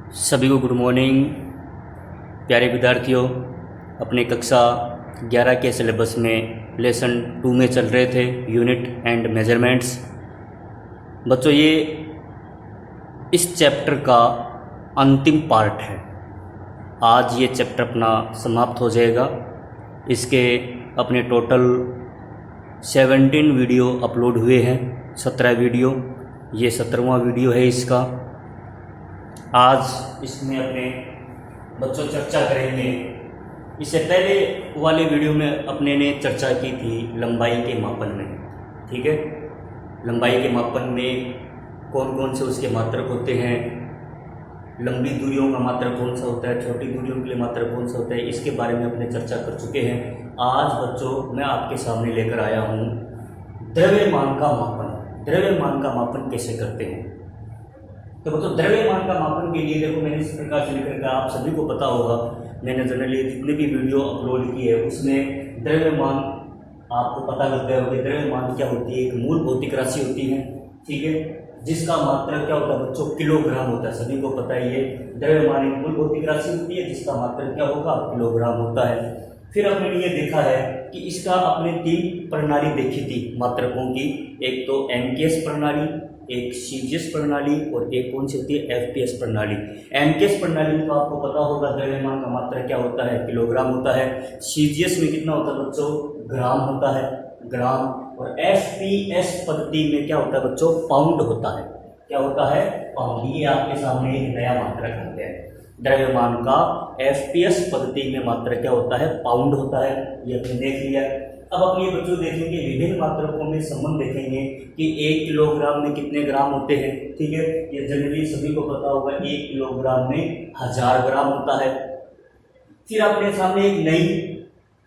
सभी को good morning. प्यारे विद्यार्थियों, अपने कक्षा 11 के सिलेबस में लेसन 2 में चल रहे थे यूनिट एंड मेजरमेंट्स। बच्चों, ये इस चैप्टर का अंतिम पार्ट है। आज ये चैप्टर अपना समाप्त हो जाएगा। इसके अपने टोटल 17 वीडियो अपलोड हुए हैं, 17 वीडियो। ये 17वां वीडियो है इसका। आज इसमें अपने बच्चों चर्चा करेंगे। इससे पहले वाले वीडियो में अपने ने चर्चा की थी लंबाई के मापन में। ठीक है, लंबाई के मापन में कौन कौन से उसके मात्रक होते हैं, लंबी दूरियों का मात्रक कौन सा होता है, छोटी दूरियों के लिए मात्रक कौन सा होता है, इसके बारे में अपने चर्चा कर चुके हैं। आज बच्चों मैं आपके सामने लेकर आया हूँ द्रव्यमान का मापन। द्रव्यमान का मापन कैसे करते हैं? तो बच्चों, द्रव्यमान का मापन के लिए देखो, मैंने इस प्रकार से लिखकर का आप सभी को पता होगा, मैंने जनरली जितने भी वीडियो अपलोड किए हैं उसमें द्रव्यमान आपको पता करते हो कि द्रव्यमान क्या होती है। एक मूल भौतिक राशि होती है, ठीक है, जिसका मात्रक क्या होता है बच्चों, किलोग्राम होता है। सभी को पता है ये द्रव्यमान एक मूल भौतिक राशि होती है जिसका मात्रक क्या होगा, किलोग्राम होता है। फिर हमने ये देखा है कि इसका अपने 3 प्रणाली देखी थी मात्रकों की। एक तो एमकेएस प्रणाली, एक सीजीएस प्रणाली और एक कौन सी होती है, एफपीएस प्रणाली। एमकेएस प्रणाली में तो आपको पता होगा द्रव्यमान का मात्रक क्या होता है, किलोग्राम होता है। सीजीएस में कितना होता है बच्चों, ग्राम होता है, ग्राम। और एफपीएस पद्धति में क्या होता है बच्चों, पाउंड होता है। क्या होता है, पाउंड। ये आपके सामने एक नया मात्रक आ गया है द्रव्यमान का। एफपीएस पद्धति में मात्रक क्या होता है, पाउंड होता है। ये आपने देख लिया। अब अपने बच्चों देखेंगे विभिन्न मात्रकों में संबंध देखेंगे कि 1 किलोग्राम में कितने ग्राम होते हैं। ठीक है, ये जनरली सभी को पता होगा, 1 किलोग्राम में 1000 ग्राम होता है। फिर अपने सामने एक नई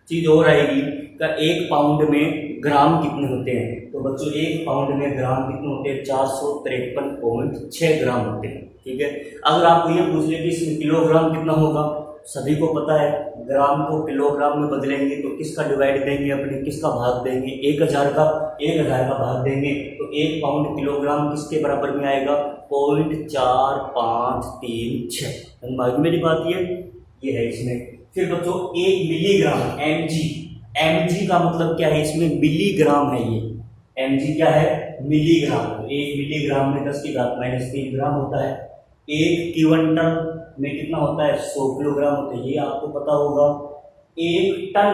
चीज और आएगी का 1 पाउंड में ग्राम कितने होते हैं। तो बच्चों 1 पाउंड में ग्राम कितने होते हैं, 453.6 ग्राम होते हैं। ठीक है, अगर आपको ये पूछ ले कि इसमें किलोग्राम कितना होगा, सभी को पता है ग्राम को किलोग्राम में बदलेंगे तो किसका डिवाइड देंगे, अपने किसका भाग देंगे, 1000 का। 1000 का भाग देंगे तो 1 पाउंड किलोग्राम किसके बराबर में आएगा, 0.4536। मेरी बात ये है इसमें। फिर बच्चों 1 मिलीग्राम, एमजी का मतलब क्या है, इसमें मिलीग्राम है। ये एमजी क्या है, मिलीग्राम। 1 मिलीग्राम में 10⁻³ ग्राम होता है। 1 क्विंटल में कितना होता है, 100 किलोग्राम होता है। ये आपको पता होगा। 1 टन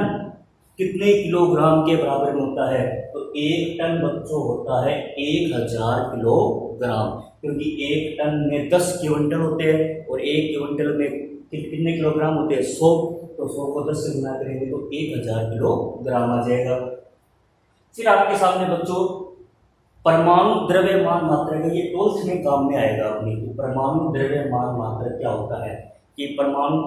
कितने किलोग्राम के बराबर में होता है, तो 1 टन बच्चों होता है 1000 किलोग्राम, क्योंकि 1 टन में 10 क्विंटल होते हैं और 1 क्विंटल में कितने किलोग्राम होते हैं, 100। तो 100 को 10 से गुना करेंगे तो 1000 किलोग्राम आ जाएगा। फिर आपके सामने बच्चों परमाणु द्रव्यमान मात्रक है। ये 12th में काम में आएगा अपनी। परमाणु द्रव्यमान मात्रक क्या होता है कि परमाणु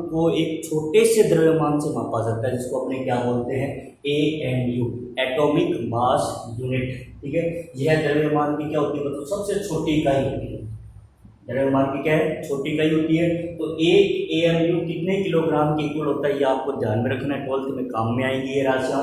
को एक छोटे से द्रव्यमान से मापा जाता है, जिसको अपने क्या बोलते हैं, AMU, एटॉमिक मास यूनिट। ठीक है, यह द्रव्यमान की क्या होती है मतलब सबसे छोटी इकाई होती है। द्रव्यमान की क्या है, छोटी इकाई होती है। तो 1 AMU कितने किलोग्राम के इक्वल होता है, ये आपको ध्यान में रखना है। 12th में काम में आएगी ये राशियां।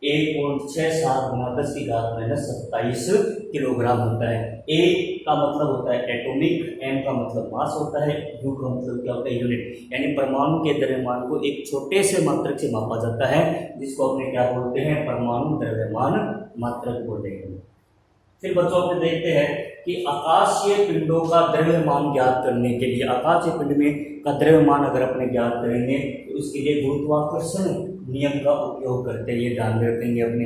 1.67 × 10⁻27 किलोग्राम होता है। ए का मतलब होता है एटॉमिक, एम का मतलब मास होता है, यू का मतलब क्या होता है, यूनिट। यानी परमाणु के द्रव्यमान को एक छोटे से मात्रक से मापा जाता है, जिसको अपने क्या बोलते हैं, परमाणु द्रव्यमान मात्रक बोलते हैं। फिर बच्चों अपने देखते हैं कि आकाशीय पिंडों का द्रव्यमान ज्ञात करने के लिए, आकाशीय पिंड में का द्रव्यमान अगर अपने ज्ञात करेंगे तो उसके लिए गुरुत्वाकर्षण नियम का उपयोग करते हैं। ये ध्यान रखेंगे, अपने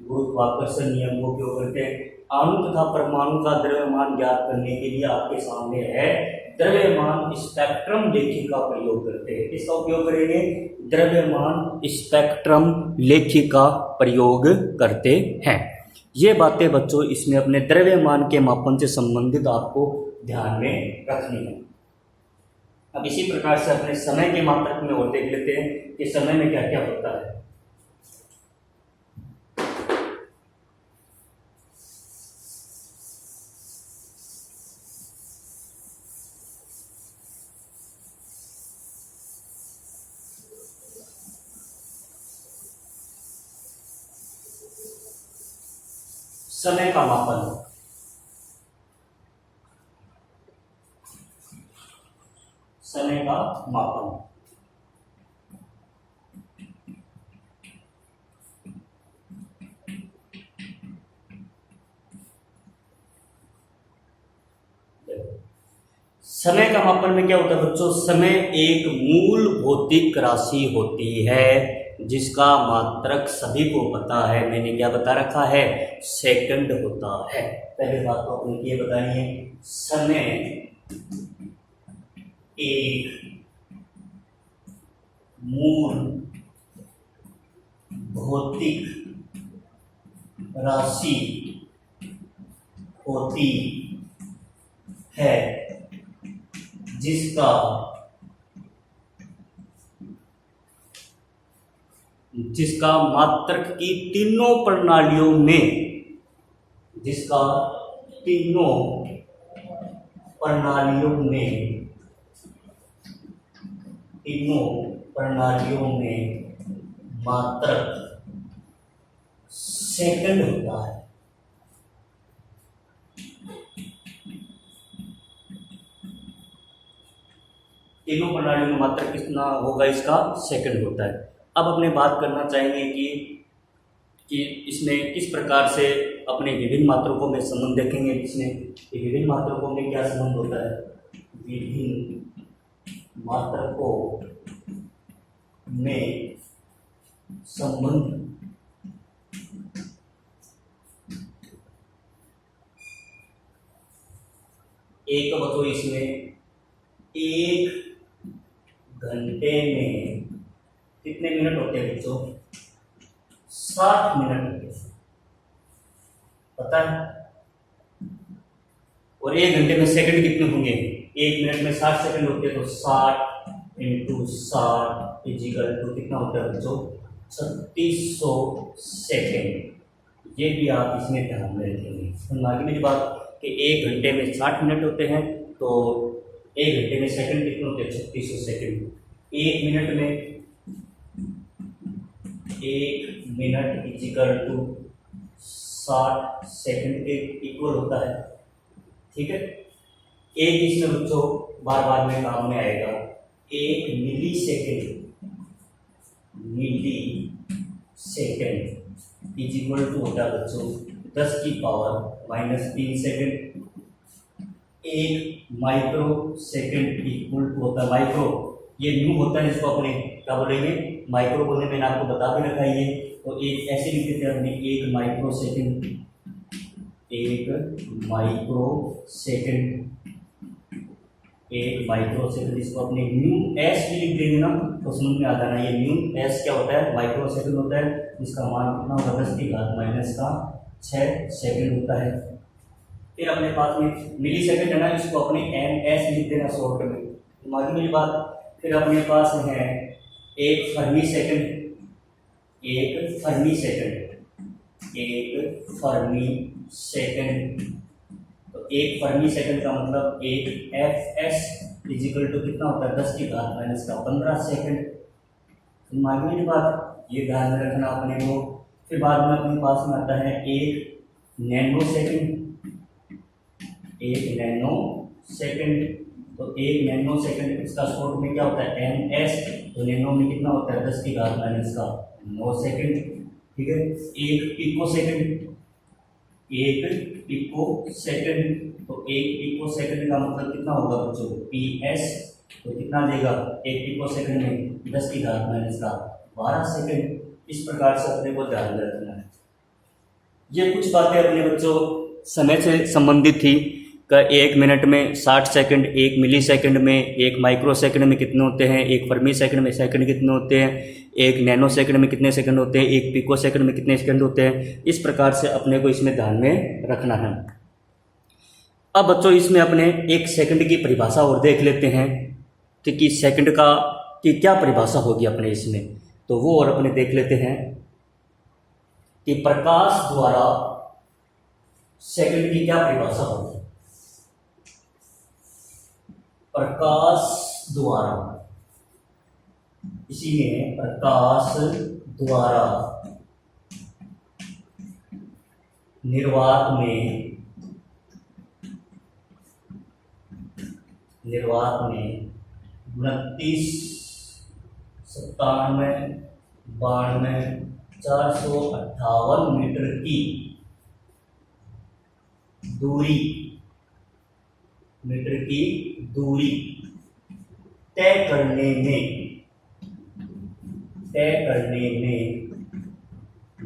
गुरुत्वाकर्षण नियम का उपयोग करते हैं। अणु तथा परमाणु का द्रव्यमान ज्ञात करने के लिए आपके सामने है द्रव्यमान स्पेक्ट्रम लेखी का प्रयोग करते हैं। किसका उपयोग करेंगे, द्रव्यमान स्पेक्ट्रम लेखी का प्रयोग करते हैं। ये बातें बच्चों इसमें अपने द्रव्यमान के मापन से संबंधित आपको ध्यान में रखनी है। अब इसी प्रकार से अपने समय के मात्रक में और देख लेते हैं कि समय में क्या क्या होता है। समय का मापन, समय का मापन। समय का मापन में क्या होता है बच्चों, समय एक मूल भौतिक राशि होती है जिसका मात्रक सभी को पता है। मैंने क्या बता रखा है, सेकंड होता है। पहले बात तो अपने ये बतानी है, समय एक मूल भौतिक राशि होती है जिसका मात्रक की तीनों प्रणालियों में, जिसका तीनों प्रणालियों में मात्रक सेकंड होता है। तीनों प्रणालियों में मात्रक कितना होगा, इसका सेकंड होता है। अब अपने बात करना चाहेंगे कि इसमें किस प्रकार से अपने विभिन्न मात्रकों में संबंध देखेंगे। इसमें विभिन्न मात्रकों में क्या संबंध होता है, विभिन्न मात्रकों में संबंध एक तो बताओ, इसमें 1 घंटे में कितने मिनट होते हैं बच्चों, 60 मिनट होते हैं, पता है। और 1 घंटे में सेकंड कितने होंगे, 1 मिनट में 60 सेकंड होते हैं, तो 60 × 60 इजिकल टू कितना होता है बच्चों, 3600 सेकंड। ये भी आप इसमें ध्यान में रखेंगे। समझ आ गई मेरी बात, कि 1 घंटे में 60 मिनट होते हैं, तो 1 घंटे में सेकंड कितने होते हैं, 3600 सेकंड। 1 मिनट में 1 मिनट इजिकल टू 60 सेकंड के इक्वल होता है, ठीक है। एक इसमें बच्चों बार बार में काम में आएगा, 1 मिली सेकंड इजिकल टू होता है बच्चों 10⁻³ second. 1 micro second equal to होता है, माइक्रो ये न्यू होता है, इसको अपने क्या बोलेंगे, माइक्रो बोलने में आपको बता भी रखा है। तो एक ऐसे लिख देते हैं हमने, 1 माइक्रो सेकंड, 1 माइक्रो सेकंड, इसको अपने न्यू एस भी लिख देंगे ना, तो समझ में आ जाना। ये न्यू एस क्या होता है, माइक्रो सेकंड होता है, जिसका मान कितना होगा, 10⁻⁻6 सेकंड होता है। फिर अपने पास में मिली सेकंड है ना, इसको अपने एम एस लिख देना शॉर्ट में, दिमागी मेरी बात। फिर अपने पास है 1 फर्मी सेकंड, 1 फर्मी सेकंड, तो 1 फर्मी सेकंड का मतलब 1 एफ एस इजिकल टू कितना होता है, 10⁻⁻15 सेकंड। दिमागी मेरी बात, ये ध्यान में रखना अपने को। फिर बाद में अपने पास में आता है 1 नैनो सेकंड, 1 नैनो सेकंड, तो 1 नैनो सेकंड इसका शॉर्ट में क्या होता है, एन एस, तो नैनो में कितना होता है, 10⁻⁹ सेकंड, ठीक है। 1 पिको सेकंड, तो 1 पिको सेकंड का मतलब कितना होगा बच्चों, पी एस, तो कितना देगा, 1 पिको सेकंड में 10⁻12 सेकंड। इस प्रकार से अपने को ध्यान में रखना है। ये कुछ बातें अपने बच्चों समय से संबंधित थी, का 1 मिनट में 60 सेकंड, 1 मिली सेकंड में, 1 माइक्रो सेकंड में कितने होते हैं, 1 फर्मी सेकंड में सेकंड कितने होते हैं, 1 नैनो सेकंड में कितने सेकंड होते हैं, 1 पिको सेकंड में कितने सेकंड होते हैं। इस प्रकार से अपने को इसमें ध्यान में रखना है। अब बच्चों इसमें अपने 1 सेकंड की परिभाषा और देख लेते हैं, तो कि सेकंड का की क्या परिभाषा होगी अपने इसमें, तो वो और अपने देख लेते हैं कि प्रकाश द्वारा सेकंड की क्या परिभाषा होगी। प्रकाश द्वारा, इसी में प्रकाश द्वारा निर्वात में 29, 97, 92, 458 मीटर की दूरी तय करने में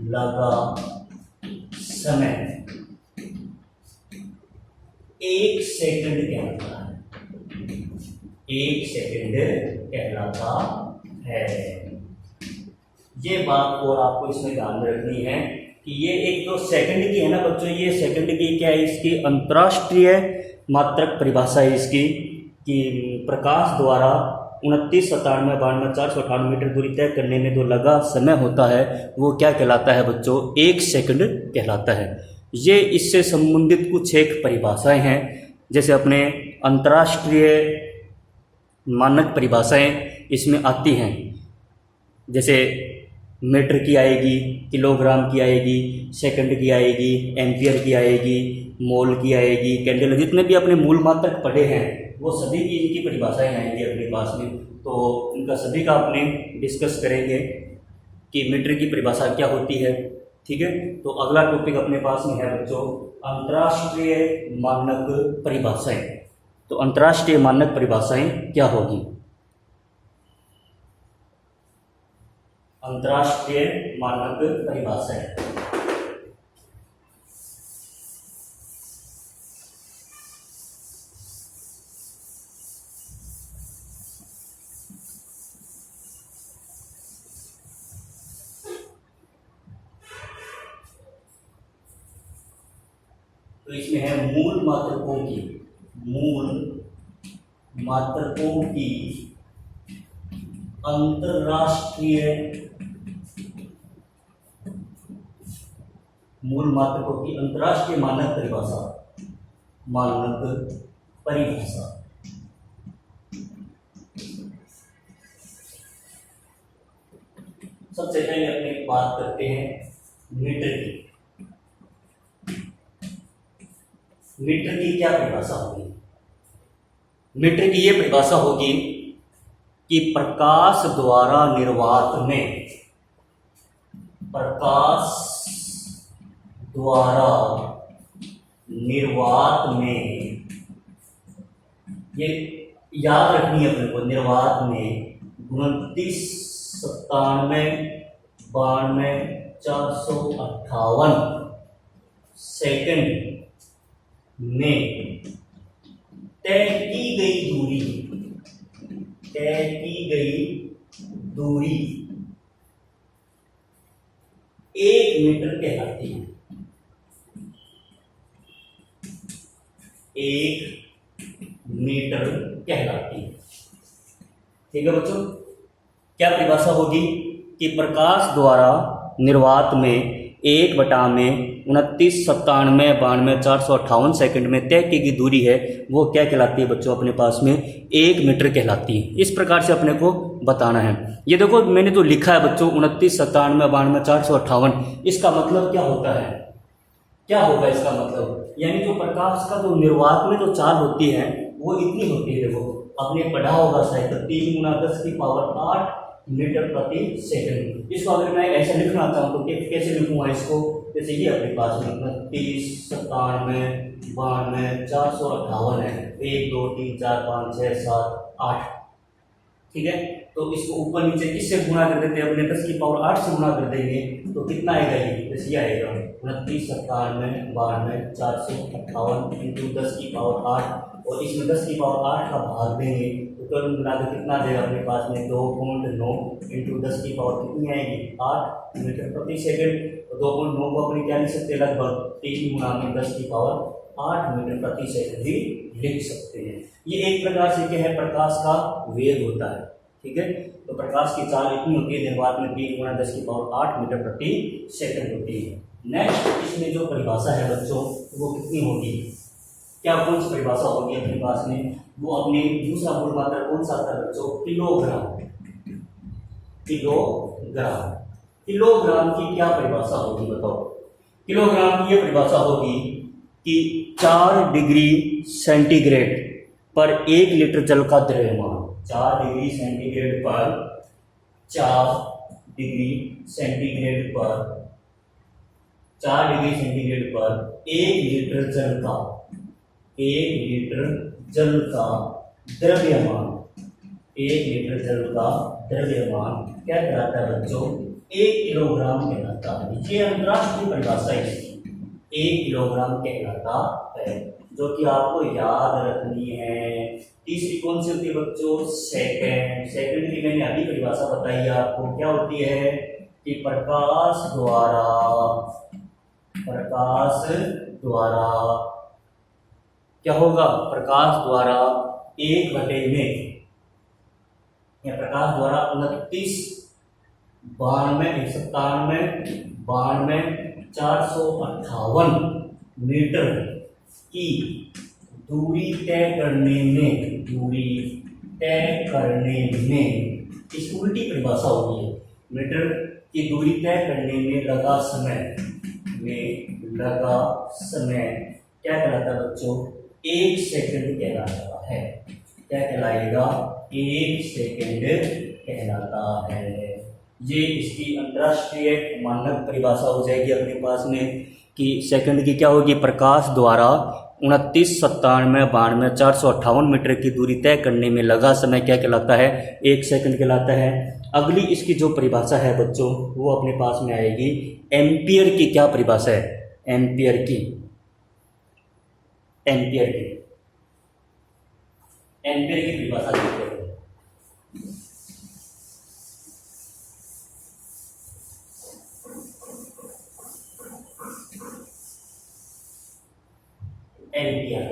लगा समय 1 सेकंड कहलाता है। 1 सेकंड कहलाता है। ये बात और आपको इसमें ध्यान में रखनी है कि ये एक जो सेकंड की है ना बच्चों, ये सेकंड की क्या है, इसकी अंतर्राष्ट्रीय मात्रक परिभाषा है इसकी, कि प्रकाश द्वारा 29, 97, 92, 458 मीटर दूरी तय करने में जो लगा समय होता है वो क्या कहलाता है बच्चों, 1 सेकंड कहलाता है। ये इससे संबंधित कुछ एक परिभाषाएं हैं, जैसे अपने अंतर्राष्ट्रीय मानक परिभाषाएं इसमें आती हैं, जैसे मीटर की आएगी, किलोग्राम की आएगी, सेकंड की आएगी, एम्पियर की आएगी, मोल की आएगी, कैंडल, जितने भी अपने मूल मात्रक पढ़े हैं वो सभी की इनकी परिभाषाएं आएंगी अपने पास में, तो इनका सभी का अपने डिस्कस करेंगे कि मीटर की परिभाषा क्या होती है। ठीक है, तो अगला टॉपिक अपने पास में है बच्चों अंतर्राष्ट्रीय मानक परिभाषाएं। तो अंतर्राष्ट्रीय मानक परिभाषाएं क्या होगी? अंतर्राष्ट्रीय मानक परिभाषाएं, तो इसमें है मूल मात्रकों की अंतर्राष्ट्रीय मानक परिभाषा। सबसे पहले अपने बात करते हैं मीटर की। मीटर की क्या परिभाषा होगी? मीटर की ये परिभाषा होगी कि प्रकाश द्वारा निर्वात में ये याद रखनी है अपने को, निर्वात में 29, 97, 92, 458 सेकंड में तय की गई दूरी 1 मीटर कहलाती है। 1 मीटर कहलाती है। ठीक है बच्चों, क्या परिभाषा होगी कि प्रकाश द्वारा निर्वात में 1/29, 97, 92, 458 सेकंड में तय की गई दूरी है वो क्या कहलाती है बच्चों, अपने पास में 1 मीटर कहलाती है। इस प्रकार से अपने को बताना है। ये देखो मैंने जो लिखा है बच्चों 29, 97, 92, 458, इसका मतलब क्या होता है? क्या होगा इसका मतलब? यानी जो प्रकाश का जो निर्वात में जो चाल होती है वो इतनी होती है। देखो आपने पढ़ा होगा शायद 3 × 10⁸ मीटर प्रति सेकंड। इसको अगर मैं ऐसे लिखना चाहूँ तो कैसे लिखूंगा इसको? जैसे ये अपने पास में 29, 97, 92, 458 है, 1, 2, 3, 4, 5, 6, 7, 8। ठीक है, तो इसको ऊपर नीचे किससे गुणा कर देते हैं? अपने 10⁸ से गुणा कर देंगे तो कितना आएगा? ये जैसे आएगा 29, 97, 92, 458 इंटू 10⁸ और इसमें 10⁸ का भाग देंगे तो कुल मिलाकर कितना देगा अपने पास में? 2.9 इंटू 10⁸ कितनी आएगी? 8 मीटर प्रति सेकंड। तो 2.9 को अपने क्या लिख सकते हैं? लगभग 3 × 10⁸ मीटर प्रति सेकंड भी लिख सकते हैं। ये एक प्रकार से क्या है? प्रकाश का वेग होता है। ठीक है, तो प्रकाश की चाल इतनी होती है निर्वात में 3 × 10⁸ मीटर प्रति सेकंड होती है। नेक्स्ट इसमें जो परिभाषा है बच्चों वो कितनी होगी? क्या कौन सी परिभाषा होगी अपने पास में? वो अपने दूसरा मूल मात्रा कौन सा आता है बच्चों? किलोग्राम। किलोग्राम की क्या परिभाषा होगी बताओ? किलोग्राम की ये परिभाषा होगी कि 4 डिग्री सेंटीग्रेड पर 1 लीटर जल का द्रव्यमान, 4 डिग्री सेंटीग्रेड पर 4 डिग्री सेंटीग्रेड पर 4 डिग्री सेंटीग्रेड पर 1 लीटर जल का 1 लीटर जल का द्रव्यमान 1 लीटर जल का द्रव्यमान क्या कहलाता है बच्चों? 1 किलोग्राम कहलाता है। ये अंतरराष्ट्रीय परिभाषा है इसकी, 1 किलोग्राम कहलाता है, जो कि आपको याद रखनी है। तीसरी कौन सी होती है बच्चों? सेकंड। सेकंड की मैंने अभी परिभाषा बताई है आपको, क्या होती है कि प्रकाश द्वारा क्या होगा? प्रकाश द्वारा 1 बटे में या प्रकाश द्वारा 29 458 मीटर की दूरी तय करने में इसकी उल्टी परिभाषा होती है। मीटर की दूरी तय करने में लगा समय क्या कहलाता है बच्चों? 1 सेकंड कहलाता है। क्या कहलाएगा? 1 सेकंड कहलाता है। ये इसकी अंतरराष्ट्रीय मानक परिभाषा हो जाएगी अपने पास में कि सेकंड की क्या होगी? प्रकाश द्वारा 29 97 92 458 मीटर की दूरी तय करने में लगा समय क्या कहलाता है? 1 सेकंड कहलाता है। अगली इसकी जो परिभाषा है बच्चों वो अपने पास में आएगी एम्पियर की। क्या परिभाषा है? एम्पियर की परिभाषा देखते हैं। एम्पियर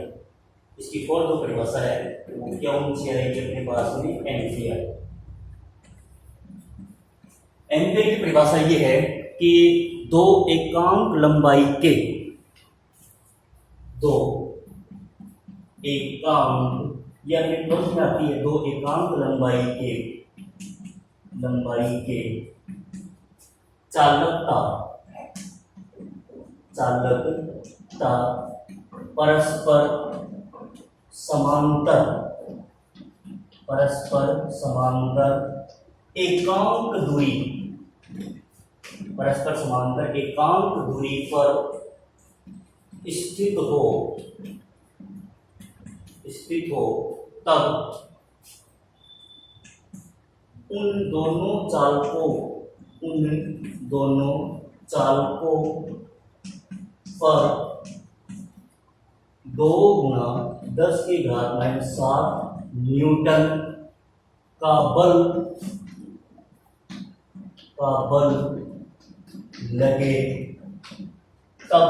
इसकी और दो परिभाषा है, क्या उनसे आएगी अपने पास में? एम्पियर की परिभाषा ये है कि दो एकांक लंबाई के या ट्वेल्थ में आती है, 2 एकांक लंबाई के चालकता परस्पर समांतर एकांक दूरी पर स्थित हो तब उन दोनों चालकों पर 2 × 10⁻⁷ न्यूटन का बल लगे, तब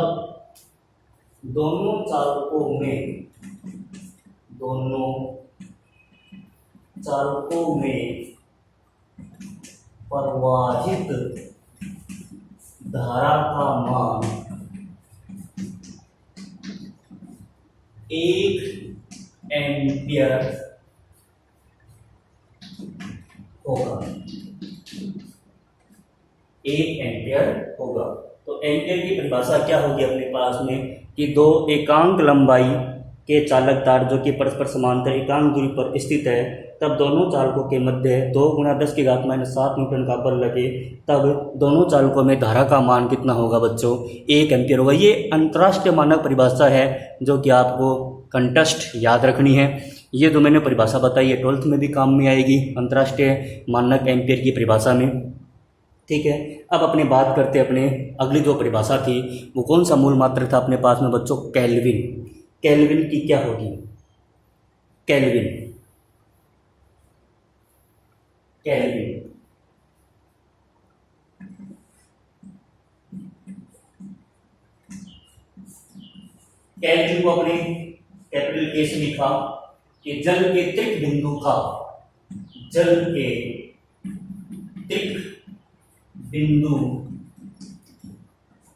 दोनों चालकों में प्रवाहित धारा का मान 1 एम्पियर होगा। तो एम्पियर की परिभाषा क्या होगी अपने पास में कि 2 एकांक लंबाई के चालक तार जो कि परस्पर समांतर एकांक दूरी पर स्थित है, तब दोनों चालकों के मध्य 2 × 10⁻⁷ न्यूटन का बल लगे, तब दोनों चालकों में धारा का मान कितना होगा बच्चों? 1 एम्पियर होगा। ये अंतर्राष्ट्रीय मानक परिभाषा है जो कि आपको कंटेस्ट याद रखनी है। ये जो मैंने परिभाषा बताई है 12th में भी काम में आएगी, अंतर्राष्ट्रीय मानक एम्पियर की परिभाषा में। ठीक है, अब अपने बात करते हैं अपने अगली जो परिभाषा थी वो कौन सा मूल मात्रक था अपने पास में बच्चों? केल्विन। केल्विन की क्या होगी? केल्विन को अपने कैपिटल के से लिखा कि जल के त्रिक बिंदु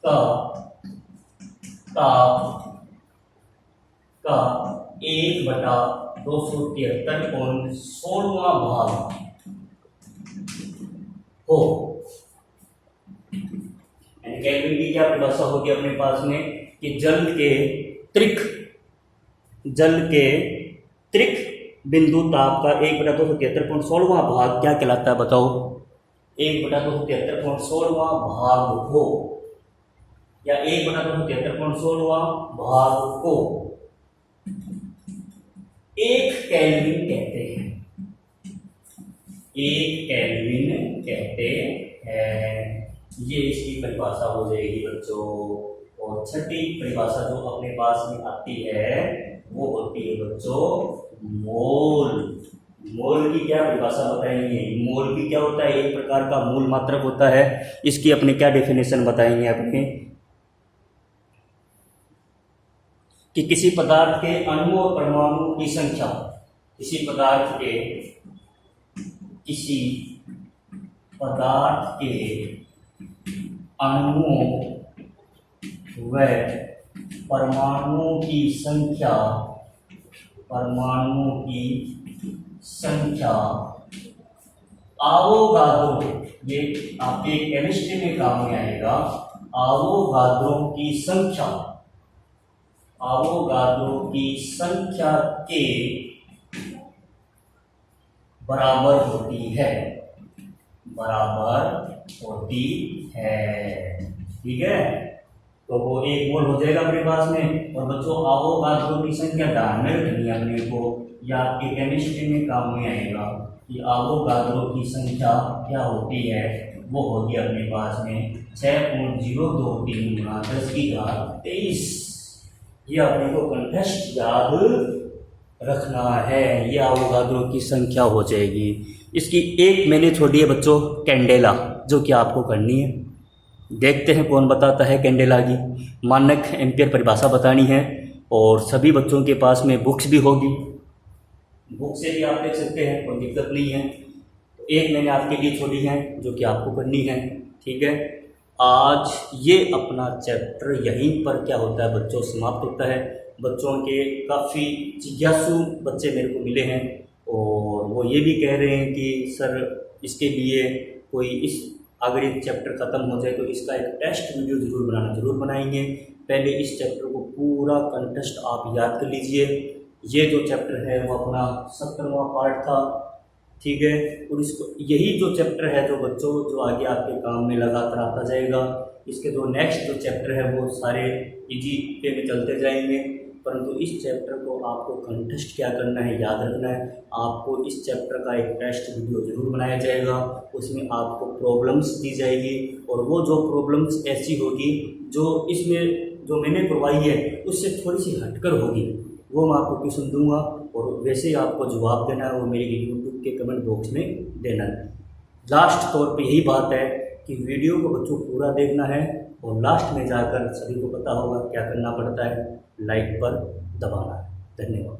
का का 1/273.16वां भाग हो। केल्विन की क्या परिभाषा होगी अपने पास में कि जल के त्रिक बिंदु ताप का 1/273.16वां भाग क्या कहलाता है बताओ? 1/273.16वां भाग को या 1/273.16वां भाग को 1 केल्विन कहते हैं। 1 केल्विन कहते हैं। ये इसकी परिभाषा हो जाएगी बच्चों। और छठी परिभाषा जो अपने पास में आती है वो होती है बच्चों मोल। मोल की क्या परिभाषा बताएंगे? मोल की क्या होता है? एक प्रकार का मूल मात्रक होता है। इसकी अपने क्या डेफिनेशन बताएंगे अपने कि किसी पदार्थ के अणु और परमाणु की संख्या, किसी पदार्थ के अणुओं व परमाणुओं की संख्या आवोगाद्रो, ये आपके केमिस्ट्री में काम में आएगा। आवोगाद्रो की संख्या के बराबर होती है। ठीक है, तो वो 1 मोल हो जाएगा अपने पास में। और बच्चों आवोगाद्रो की संख्या ध्यान में रखनी है अपने को, या आपके केमिस्ट्री में काम में आएगा कि आवोगाद्रो की संख्या क्या होती है। वो होगी अपने पास में 6.023 × 10⁻23। ये अपने को कंटेस्ट याद रखना है। ये आवोगाद्रो की संख्या हो जाएगी। इसकी एक मैंने छोड़ी है बच्चों कैंडेला, जो कि आपको करनी है। देखते हैं कौन बताता है कैंडेला की। मानक एम्पियर परिभाषा बतानी है और सभी बच्चों के पास में बुक्स भी होगी। बुक से भी आप देख सकते हैं, कोई दिक्कत नहीं है। तो एक मैंने आपके लिए छोड़ी है जो कि आपको करनी है। ठीक है, आज ये अपना चैप्टर यहीं पर क्या होता है बच्चों समाप्त होता है। बच्चों के काफ़ी जिज्ञासु बच्चे मेरे को मिले हैं और वो ये भी कह रहे हैं कि सर इसके लिए कोई इस अगर ये चैप्टर ख़त्म हो जाए तो इसका एक टेस्ट वीडियो ज़रूर बनाएंगे। पहले इस चैप्टर को पूरा कंटेस्ट आप याद कर लीजिए। ये जो चैप्टर है वो अपना 70वां पार्ट था। ठीक है, और इसको यही जो चैप्टर है जो बच्चों जो आगे आपके काम में लगातार आता जाएगा। इसके जो नेक्स्ट जो चैप्टर है वो सारे इजी पे में चलते जाएंगे, परंतु इस चैप्टर को आपको कंटेस्ट क्या करना है, याद रखना है। आपको इस चैप्टर का एक टेस्ट वीडियो ज़रूर बनाया जाएगा। उसमें आपको प्रॉब्लम्स दी जाएगी और वो जो प्रॉब्लम्स ऐसी होगी जो इसमें जो मैंने करवाई है उससे थोड़ी सी हटकर होगी, वो मैं आपको क्वेश्चन दूंगा और वैसे ही आपको जवाब देना है। वो मेरे यूट्यूब के कमेंट बॉक्स में देना है। लास्ट तौर पे यही बात है कि वीडियो को बच्चों पूरा देखना है और लास्ट में जाकर सभी को पता होगा क्या करना पड़ता है, लाइक पर दबाना है। धन्यवाद।